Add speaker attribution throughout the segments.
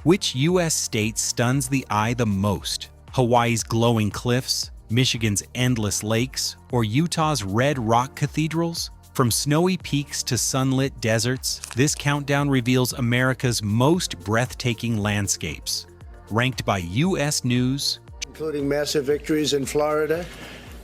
Speaker 1: Which U.S. state stuns the eye the most? Hawaii's glowing cliffs, Michigan's endless lakes, or Utah's red rock cathedrals? From snowy peaks to sunlit deserts, this countdown reveals America's most breathtaking landscapes. Ranked by U.S. News,
Speaker 2: including massive victories in Florida,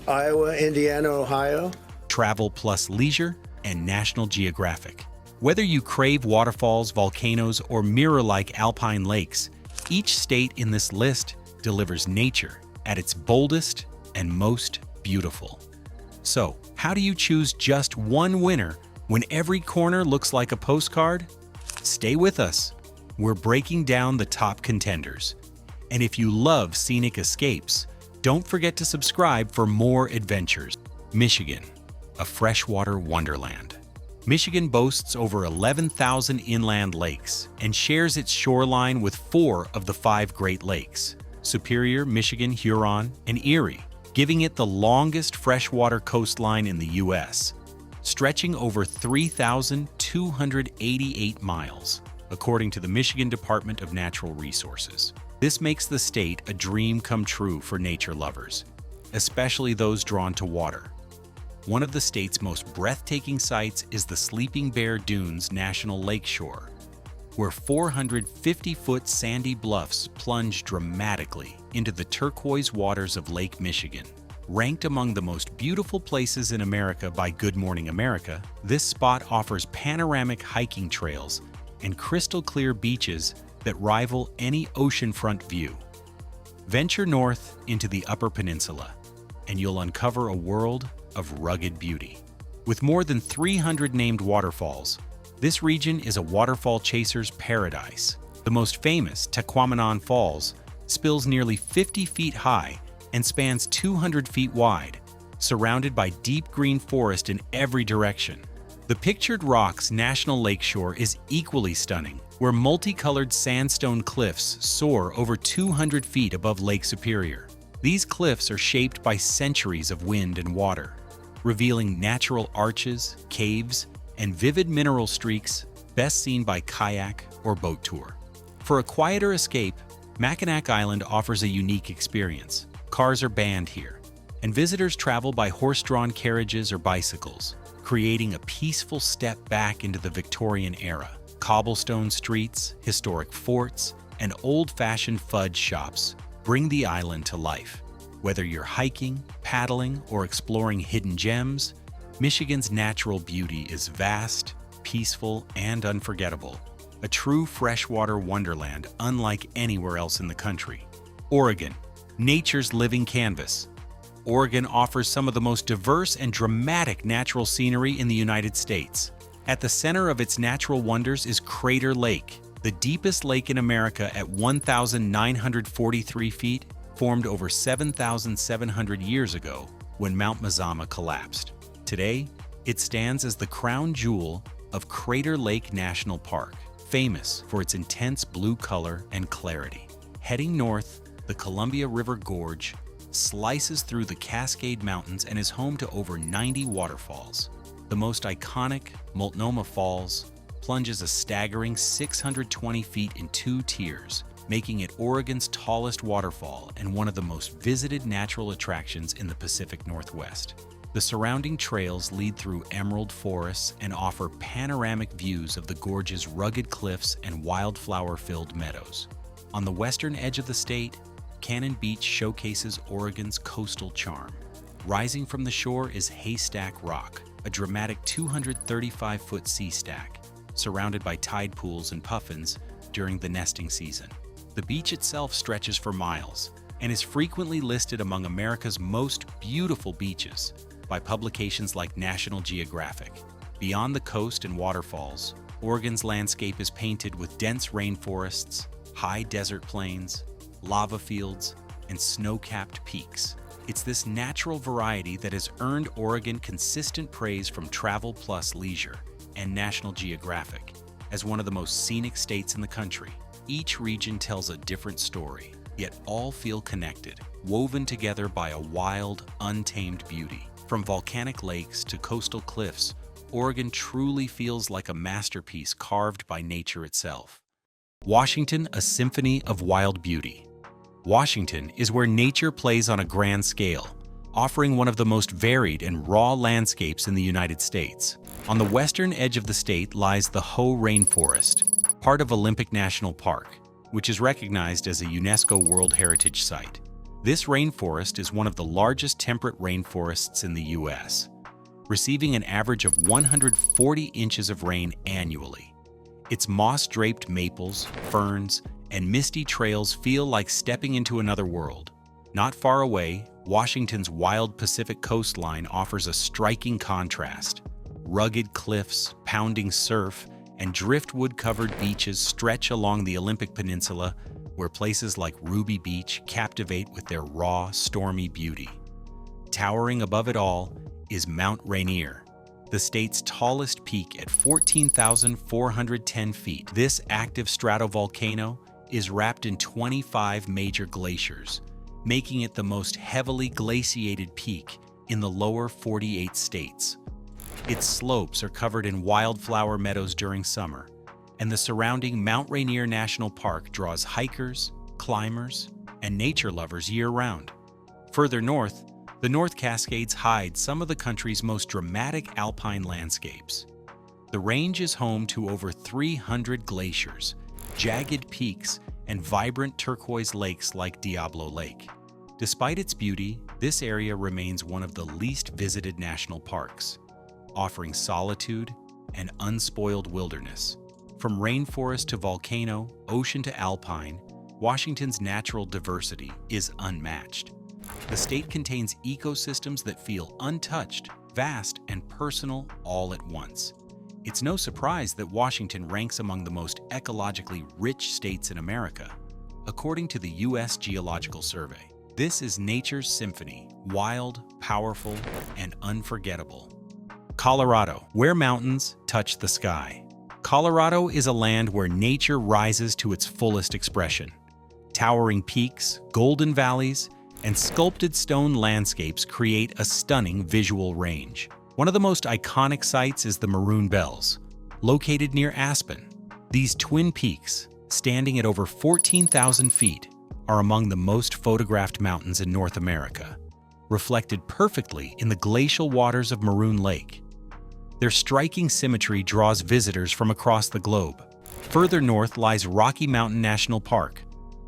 Speaker 2: Iowa, Indiana, Ohio,
Speaker 1: Travel Plus Leisure, and National Geographic. Whether you crave waterfalls, volcanoes, or mirror-like alpine lakes, each state in this list delivers nature at its boldest and most beautiful. So, how do you choose just one winner when every corner looks like a postcard? Stay with us. We're breaking down the top contenders. And if you love scenic escapes, don't forget to subscribe for more adventures. Michigan, a freshwater wonderland. Michigan boasts over 11,000 inland lakes and shares its shoreline with 4 of the 5 Great Lakes: Superior, Michigan, Huron, and Erie, giving it the longest freshwater coastline in the U.S., stretching over 3,288 miles, according to the Michigan Department of Natural Resources. This makes the state a dream come true for nature lovers, especially those drawn to water. One of the state's most breathtaking sights is the Sleeping Bear Dunes National Lakeshore, where 450-foot sandy bluffs plunge dramatically into the turquoise waters of Lake Michigan. Ranked among the most beautiful places in America by Good Morning America, this spot offers panoramic hiking trails and crystal-clear beaches that rival any oceanfront view. Venture north into the Upper Peninsula, and you'll uncover a world of rugged beauty. With more than 300 named waterfalls, this region is a waterfall chaser's paradise. The most famous, Tequamanon Falls, spills nearly 50 feet high and spans 200 feet wide, surrounded by deep green forest in every direction. The Pictured Rocks National Lakeshore is equally stunning, where multicolored sandstone cliffs soar over 200 feet above Lake Superior. These cliffs are shaped by centuries of wind and water, revealing natural arches, caves, and vivid mineral streaks best seen by kayak or boat tour. For a quieter escape, Mackinac Island offers a unique experience. Cars are banned here, and visitors travel by horse-drawn carriages or bicycles, creating a peaceful step back into the Victorian era. Cobblestone streets, historic forts, and old-fashioned fudge shops bring the island to life. Whether you're hiking, paddling, or exploring hidden gems, Michigan's natural beauty is vast, peaceful, and unforgettable. A true freshwater wonderland unlike anywhere else in the country. Oregon, nature's living canvas. Oregon offers some of the most diverse and dramatic natural scenery in the United States. At the center of its natural wonders is Crater Lake, the deepest lake in America at 1,943 feet, formed over 7,700 years ago when Mount Mazama collapsed. Today, it stands as the crown jewel of Crater Lake National Park, famous for its intense blue color and clarity. Heading north, the Columbia River Gorge slices through the Cascade Mountains and is home to over 90 waterfalls. The most iconic, Multnomah Falls, plunges a staggering 620 feet in 2 tiers, making it Oregon's tallest waterfall and one of the most visited natural attractions in the Pacific Northwest. The surrounding trails lead through emerald forests and offer panoramic views of the gorge's rugged cliffs and wildflower-filled meadows. On the western edge of the state, Cannon Beach showcases Oregon's coastal charm. Rising from the shore is Haystack Rock, a dramatic 235-foot sea stack, surrounded by tide pools and puffins during the nesting season. The beach itself stretches for miles and is frequently listed among America's most beautiful beaches by publications like National Geographic. Beyond the coast and waterfalls, Oregon's landscape is painted with dense rainforests, high desert plains, lava fields, and snow-capped peaks. It's this natural variety that has earned Oregon consistent praise from Travel Plus Leisure and National Geographic as one of the most scenic states in the country. Each region tells a different story, yet all feel connected, woven together by a wild, untamed beauty. From volcanic lakes to coastal cliffs, Oregon truly feels like a masterpiece carved by nature itself. Washington, a symphony of wild beauty. Washington is where nature plays on a grand scale, offering one of the most varied and raw landscapes in the United States. On the western edge of the state lies the Hoh Rainforest, part of Olympic National Park, which is recognized as a UNESCO World Heritage Site. This rainforest is one of the largest temperate rainforests in the U.S., receiving an average of 140 inches of rain annually. Its moss-draped maples, ferns, and misty trails feel like stepping into another world. Not far away, Washington's wild Pacific coastline offers a striking contrast. Rugged cliffs, pounding surf, and driftwood-covered beaches stretch along the Olympic Peninsula, where places like Ruby Beach captivate with their raw, stormy beauty. Towering above it all is Mount Rainier, the state's tallest peak at 14,410 feet. This active stratovolcano is wrapped in 25 major glaciers, making it the most heavily glaciated peak in the lower 48 states. Its slopes are covered in wildflower meadows during summer, and the surrounding Mount Rainier National Park draws hikers, climbers, and nature lovers year-round. Further north, the North Cascades hide some of the country's most dramatic alpine landscapes. The range is home to over 300 glaciers, jagged peaks, and vibrant turquoise lakes like Diablo Lake. Despite its beauty, this area remains one of the least visited national parks, offering solitude and unspoiled wilderness. From rainforest to volcano, ocean to alpine, Washington's natural diversity is unmatched. The state contains ecosystems that feel untouched, vast, and personal all at once. It's no surprise that Washington ranks among the most ecologically rich states in America, according to the U.S. Geological Survey. This is nature's symphony, wild, powerful, and unforgettable. Colorado, where mountains touch the sky. Colorado is a land where nature rises to its fullest expression. Towering peaks, golden valleys, and sculpted stone landscapes create a stunning visual range. One of the most iconic sights is the Maroon Bells, located near Aspen. These twin peaks, standing at over 14,000 feet, are among the most photographed mountains in North America, reflected perfectly in the glacial waters of Maroon Lake. Their striking symmetry draws visitors from across the globe. Further north lies Rocky Mountain National Park,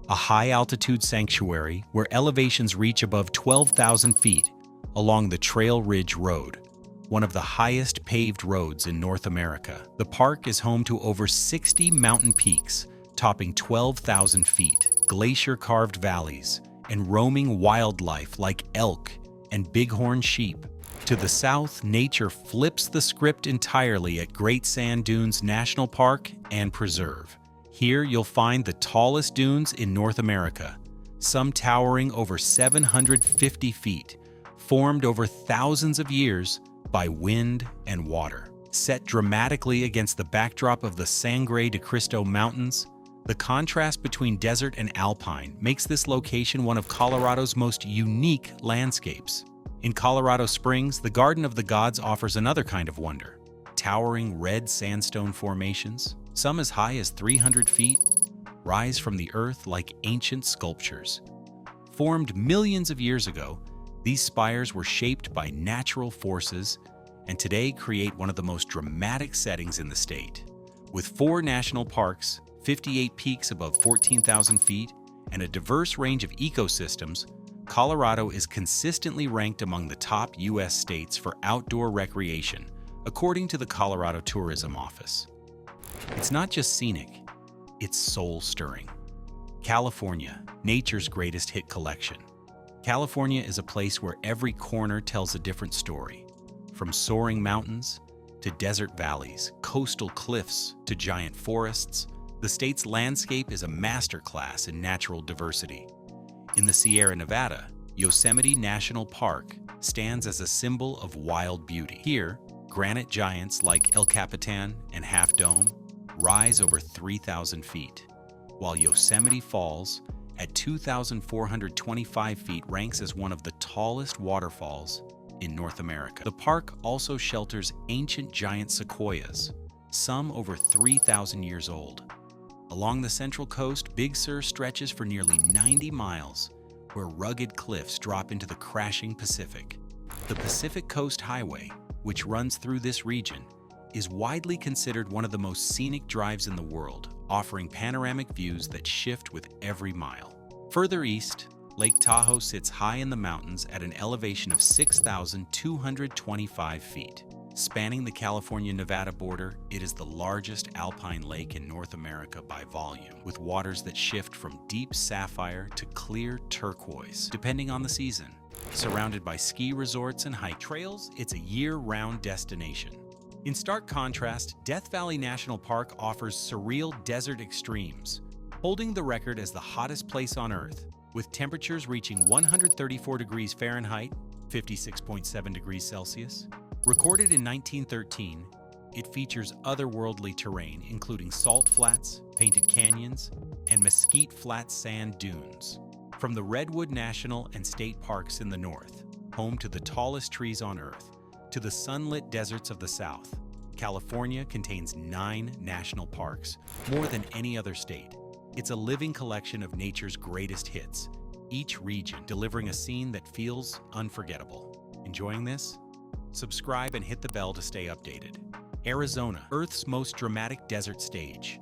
Speaker 1: a high-altitude sanctuary where elevations reach above 12,000 feet along the Trail Ridge Road, one of the highest paved roads in North America. The park is home to over 60 mountain peaks, topping 12,000 feet, glacier-carved valleys, and roaming wildlife like elk and bighorn sheep. To the south, nature flips the script entirely at Great Sand Dunes National Park and Preserve. Here you'll find the tallest dunes in North America, some towering over 750 feet, formed over thousands of years by wind and water. Set dramatically against the backdrop of the Sangre de Cristo Mountains, the contrast between desert and alpine makes this location one of Colorado's most unique landscapes. In Colorado Springs, the Garden of the Gods offers another kind of wonder. Towering red sandstone formations, some as high as 300 feet, rise from the earth like ancient sculptures. Formed millions of years ago, these spires were shaped by natural forces and today create one of the most dramatic settings in the state. With 4 national parks, 58 peaks above 14,000 feet, and a diverse range of ecosystems, Colorado is consistently ranked among the top U.S. states for outdoor recreation, according to the Colorado Tourism Office. It's not just scenic, it's soul-stirring. California, nature's greatest hit collection. California is a place where every corner tells a different story. From soaring mountains to desert valleys, coastal cliffs to giant forests, the state's landscape is a masterclass in natural diversity. In the Sierra Nevada, Yosemite National Park stands as a symbol of wild beauty. Here, granite giants like El Capitan and Half Dome rise over 3,000 feet, while Yosemite Falls, at 2,425 feet, ranks as one of the tallest waterfalls in North America. The park also shelters ancient giant sequoias, some over 3,000 years old. Along the Central Coast, Big Sur stretches for nearly 90 miles, where rugged cliffs drop into the crashing Pacific. The Pacific Coast Highway, which runs through this region, is widely considered one of the most scenic drives in the world, offering panoramic views that shift with every mile. Further east, Lake Tahoe sits high in the mountains at an elevation of 6,225 feet. Spanning the California-Nevada border, it is the largest alpine lake in North America by volume, with waters that shift from deep sapphire to clear turquoise, depending on the season. Surrounded by ski resorts and hike trails, it's a year-round destination. In stark contrast, Death Valley National Park offers surreal desert extremes, holding the record as the hottest place on Earth, with temperatures reaching 134 degrees Fahrenheit, 56.7 degrees Celsius. Recorded in 1913, it features otherworldly terrain including salt flats, painted canyons, and mesquite flat sand dunes. From the Redwood National and State Parks in the north, home to the tallest trees on Earth, to the sunlit deserts of the south, California contains 9 national parks, more than any other state. It's a living collection of nature's greatest hits, each region delivering a scene that feels unforgettable. Enjoying this? Subscribe and hit the bell to stay updated. Arizona, Earth's most dramatic desert stage.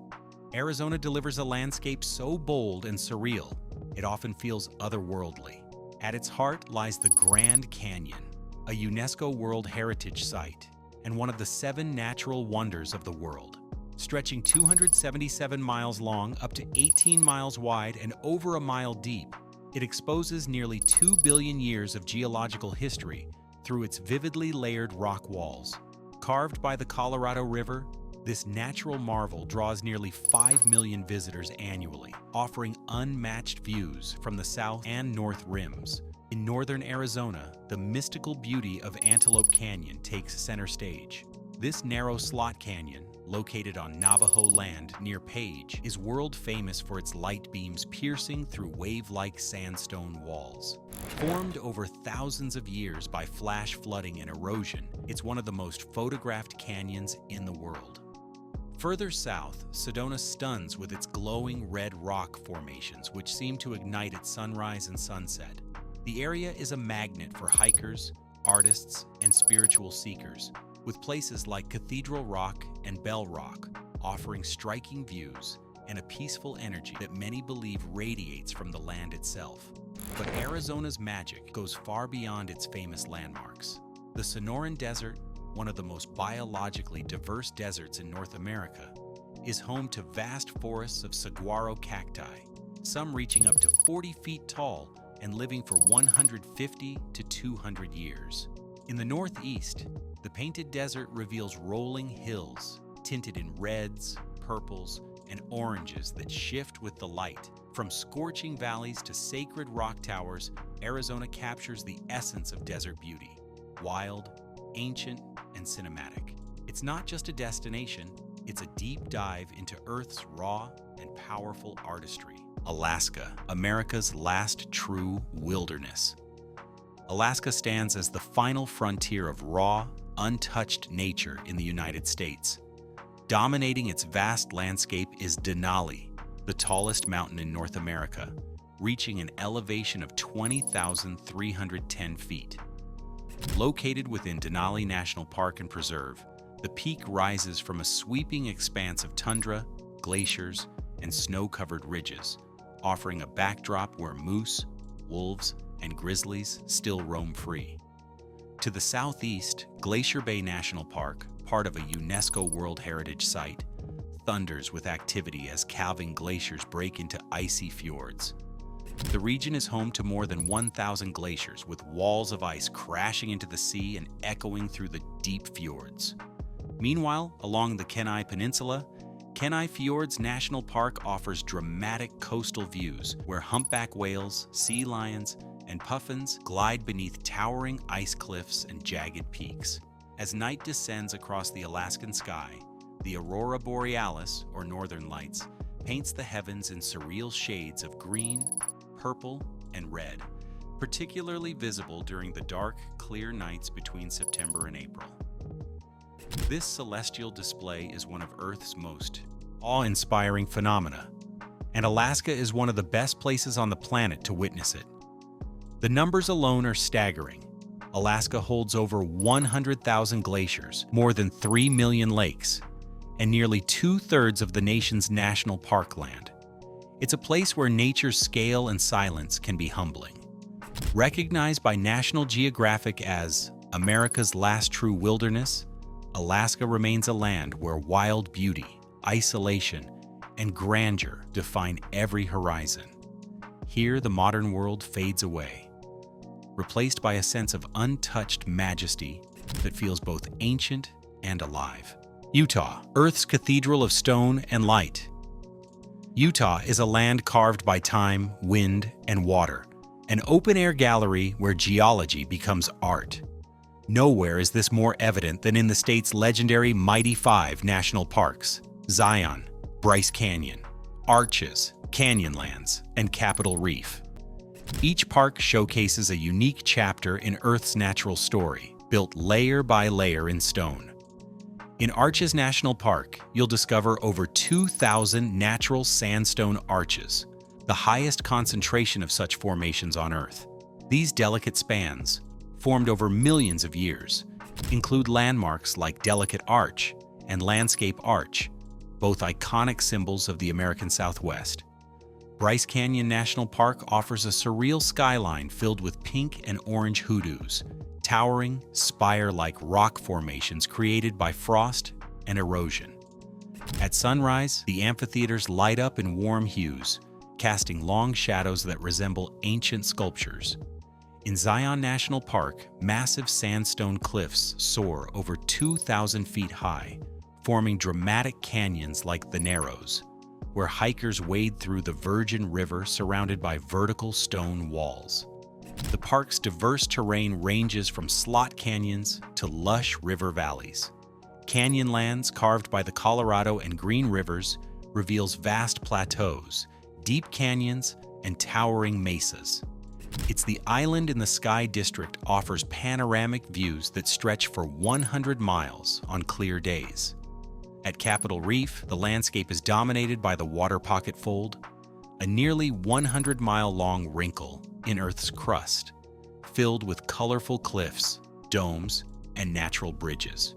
Speaker 1: Arizona delivers a landscape so bold and surreal, it often feels otherworldly. At its heart lies the Grand Canyon, a UNESCO World Heritage Site and one of the 7 natural wonders of the world. Stretching 277 miles long, up to 18 miles wide, and over a mile deep, it exposes nearly 2 billion years of geological history through its vividly layered rock walls. Carved by the Colorado River, this natural marvel draws nearly 5 million visitors annually, offering unmatched views from the south and north rims. In northern Arizona, the mystical beauty of Antelope Canyon takes center stage. This narrow slot canyon, located on Navajo land near Page, is world famous for its light beams piercing through wave-like sandstone walls. Formed over thousands of years by flash flooding and erosion, it's one of the most photographed canyons in the world. Further south, Sedona stuns with its glowing red rock formations, which seem to ignite at sunrise and sunset. The area is a magnet for hikers, artists, and spiritual seekers, with places like Cathedral Rock and Bell Rock offering striking views and a peaceful energy that many believe radiates from the land itself. But Arizona's magic goes far beyond its famous landmarks. The Sonoran Desert, one of the most biologically diverse deserts in North America, is home to vast forests of saguaro cacti, some reaching up to 40 feet tall and living for 150 to 200 years. In the northeast, the Painted Desert reveals rolling hills, tinted in reds, purples, and oranges that shift with the light. From scorching valleys to sacred rock towers, Arizona captures the essence of desert beauty: wild, ancient, and cinematic. It's not just a destination, it's a deep dive into Earth's raw and powerful artistry. Alaska, America's last true wilderness. Alaska stands as the final frontier of raw, untouched nature in the United States. Dominating its vast landscape is Denali, the tallest mountain in North America, reaching an elevation of 20,310 feet. Located within Denali National Park and Preserve, the peak rises from a sweeping expanse of tundra, glaciers, and snow-covered ridges, offering a backdrop where moose, wolves, and grizzlies still roam free. To the southeast, Glacier Bay National Park, part of a UNESCO World Heritage Site, thunders with activity as calving glaciers break into icy fjords. The region is home to more than 1,000 glaciers, with walls of ice crashing into the sea and echoing through the deep fjords. Meanwhile, along the Kenai Peninsula, Kenai Fjords National Park offers dramatic coastal views where humpback whales, sea lions, and puffins glide beneath towering ice cliffs and jagged peaks. As night descends across the Alaskan sky, the aurora borealis, or northern lights, paints the heavens in surreal shades of green, purple, and red, particularly visible during the dark, clear nights between September and April. This celestial display is one of Earth's most awe-inspiring phenomena, and Alaska is one of the best places on the planet to witness it. The numbers alone are staggering. Alaska holds over 100,000 glaciers, more than 3 million lakes, and nearly 2/3 of the nation's national park land. It's a place where nature's scale and silence can be humbling. Recognized by National Geographic as America's last true wilderness, Alaska remains a land where wild beauty, isolation, and grandeur define every horizon. Here, the modern world fades away, replaced by a sense of untouched majesty that feels both ancient and alive. Utah, Earth's cathedral of stone and light. Utah is a land carved by time, wind, and water, an open-air gallery where geology becomes art. Nowhere is this more evident than in the state's legendary Mighty Five national parks: Zion, Bryce Canyon, Arches, Canyonlands, and Capitol Reef. Each park showcases a unique chapter in Earth's natural story, built layer by layer in stone. In Arches National Park, you'll discover over 2,000 natural sandstone arches, the highest concentration of such formations on Earth. These delicate spans, formed over millions of years, include landmarks like Delicate Arch and Landscape Arch, both iconic symbols of the American Southwest. Bryce Canyon National Park offers a surreal skyline filled with pink and orange hoodoos, towering, spire-like rock formations created by frost and erosion. At sunrise, the amphitheaters light up in warm hues, casting long shadows that resemble ancient sculptures. In Zion National Park, massive sandstone cliffs soar over 2,000 feet high, forming dramatic canyons like the Narrows, where hikers wade through the Virgin River surrounded by vertical stone walls. The park's diverse terrain ranges from slot canyons to lush river valleys. Canyonlands carved by the Colorado and Green Rivers reveals vast plateaus, deep canyons, and towering mesas. It's the Island in the Sky district offers panoramic views that stretch for 100 miles on clear days. At Capitol Reef, the landscape is dominated by the Water Pocket Fold, a nearly 100-mile-long wrinkle in Earth's crust, filled with colorful cliffs, domes, and natural bridges.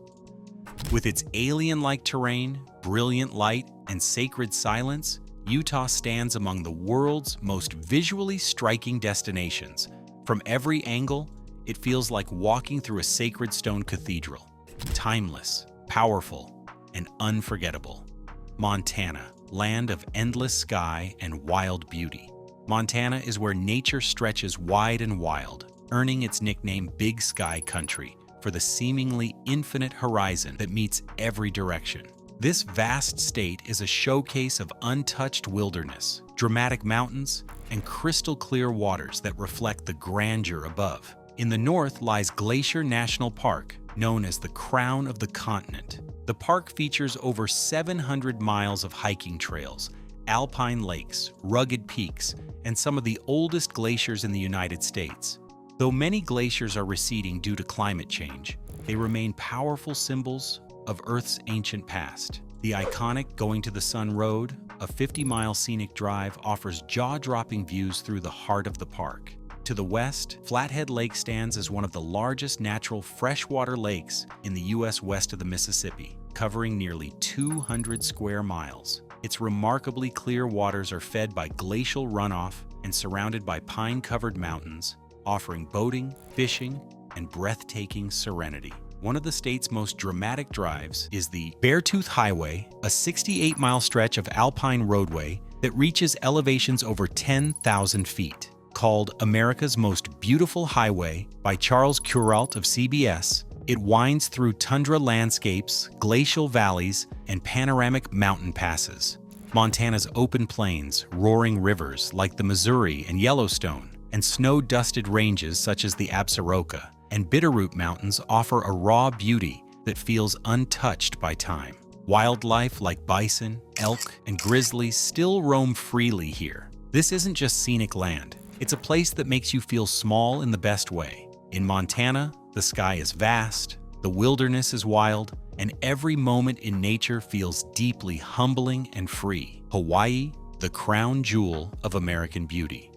Speaker 1: With its alien-like terrain, brilliant light, and sacred silence, Utah stands among the world's most visually striking destinations. From every angle, it feels like walking through a sacred stone cathedral. Timeless, powerful, and unforgettable. Montana, land of endless sky and wild beauty. Montana is where nature stretches wide and wild, earning its nickname Big Sky Country for the seemingly infinite horizon that meets every direction. This vast state is a showcase of untouched wilderness, dramatic mountains, and crystal-clear waters that reflect the grandeur above. In the north lies Glacier National Park, known as the crown of the continent. The park features over 700 miles of hiking trails, alpine lakes, rugged peaks, and some of the oldest glaciers in the United States. Though many glaciers are receding due to climate change, they remain powerful symbols of Earth's ancient past. The iconic Going to the Sun Road, a 50-mile scenic drive, offers jaw-dropping views through the heart of the park. To the west, Flathead Lake stands as one of the largest natural freshwater lakes in the U.S. west of the Mississippi, covering nearly 200 square miles. Its remarkably clear waters are fed by glacial runoff and surrounded by pine-covered mountains, offering boating, fishing, and breathtaking serenity. One of the state's most dramatic drives is the Beartooth Highway, a 68-mile stretch of alpine roadway that reaches elevations over 10,000 feet. Called America's Most Beautiful Highway by Charles Kuralt of CBS, it winds through tundra landscapes, glacial valleys, and panoramic mountain passes. Montana's open plains, roaring rivers like the Missouri and Yellowstone, and snow-dusted ranges such as the Absaroka and Bitterroot Mountains offer a raw beauty that feels untouched by time. Wildlife like bison, elk, and grizzlies still roam freely here. This isn't just scenic land. It's a place that makes you feel small in the best way. In Montana, the sky is vast, The wilderness is wild, and every moment in nature feels deeply humbling and free. Hawaii, the crown jewel of American beauty.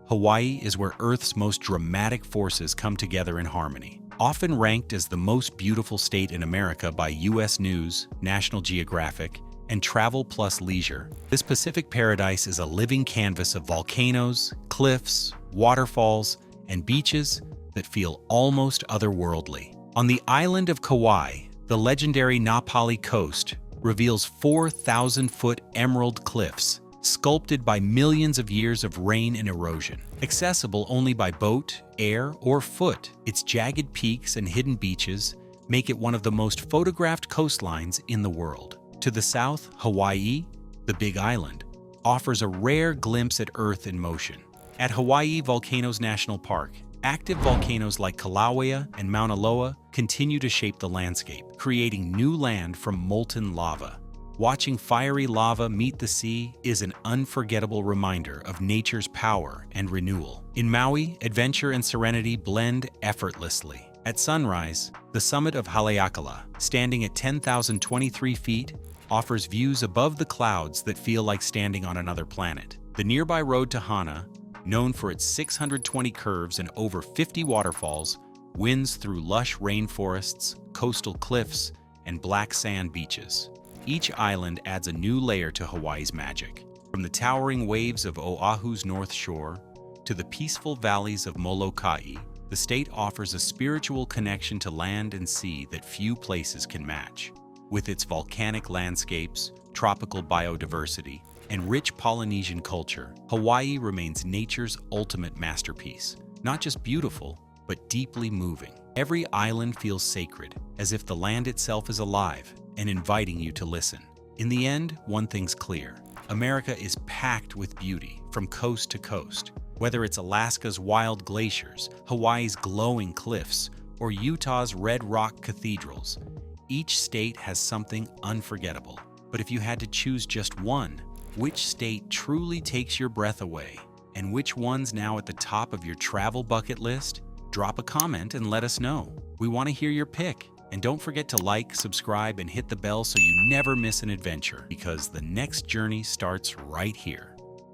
Speaker 1: Hawaii is where Earth's most dramatic forces come together in harmony. Often ranked as the most beautiful state in America by U.S. News, National Geographic, and Travel Plus Leisure, this Pacific paradise is a living canvas of volcanoes, cliffs, waterfalls, and beaches that feel almost otherworldly. On the island of Kauai, the legendary Napali Coast reveals 4,000-foot emerald cliffs sculpted by millions of years of rain and erosion. Accessible only by boat, air, or foot, its jagged peaks and hidden beaches make it one of the most photographed coastlines in the world. To the south, Hawaii, the Big Island, offers a rare glimpse at Earth in motion. At Hawaii Volcanoes National Park, active volcanoes like Kilauea and Mauna Loa continue to shape the landscape, creating new land from molten lava. Watching fiery lava meet the sea is an unforgettable reminder of nature's power and renewal. In Maui, adventure and serenity blend effortlessly. At sunrise, the summit of Haleakala, standing at 10,023 feet, offers views above the clouds that feel like standing on another planet. The nearby road to Hana, known for its 620 curves and over 50 waterfalls, winds through lush rainforests, coastal cliffs, and black sand beaches. Each island adds a new layer to Hawaii's magic. From the towering waves of Oahu's north shore to the peaceful valleys of Molokai, the state offers a spiritual connection to land and sea that few places can match. With its volcanic landscapes, tropical biodiversity, and rich Polynesian culture, Hawaii remains nature's ultimate masterpiece. Not just beautiful, but deeply moving. Every island feels sacred, as if the land itself is alive and inviting you to listen. In the end, one thing's clear. America is packed with beauty from coast to coast. Whether it's Alaska's wild glaciers, Hawaii's glowing cliffs, or Utah's red rock cathedrals, each state has something unforgettable. But if you had to choose just one, which state truly takes your breath away? And which one's now at the top of your travel bucket list? Drop a comment and let us know. We want to hear your pick. And don't forget to like, subscribe, and hit the bell so you never miss an adventure, because the next journey starts right here.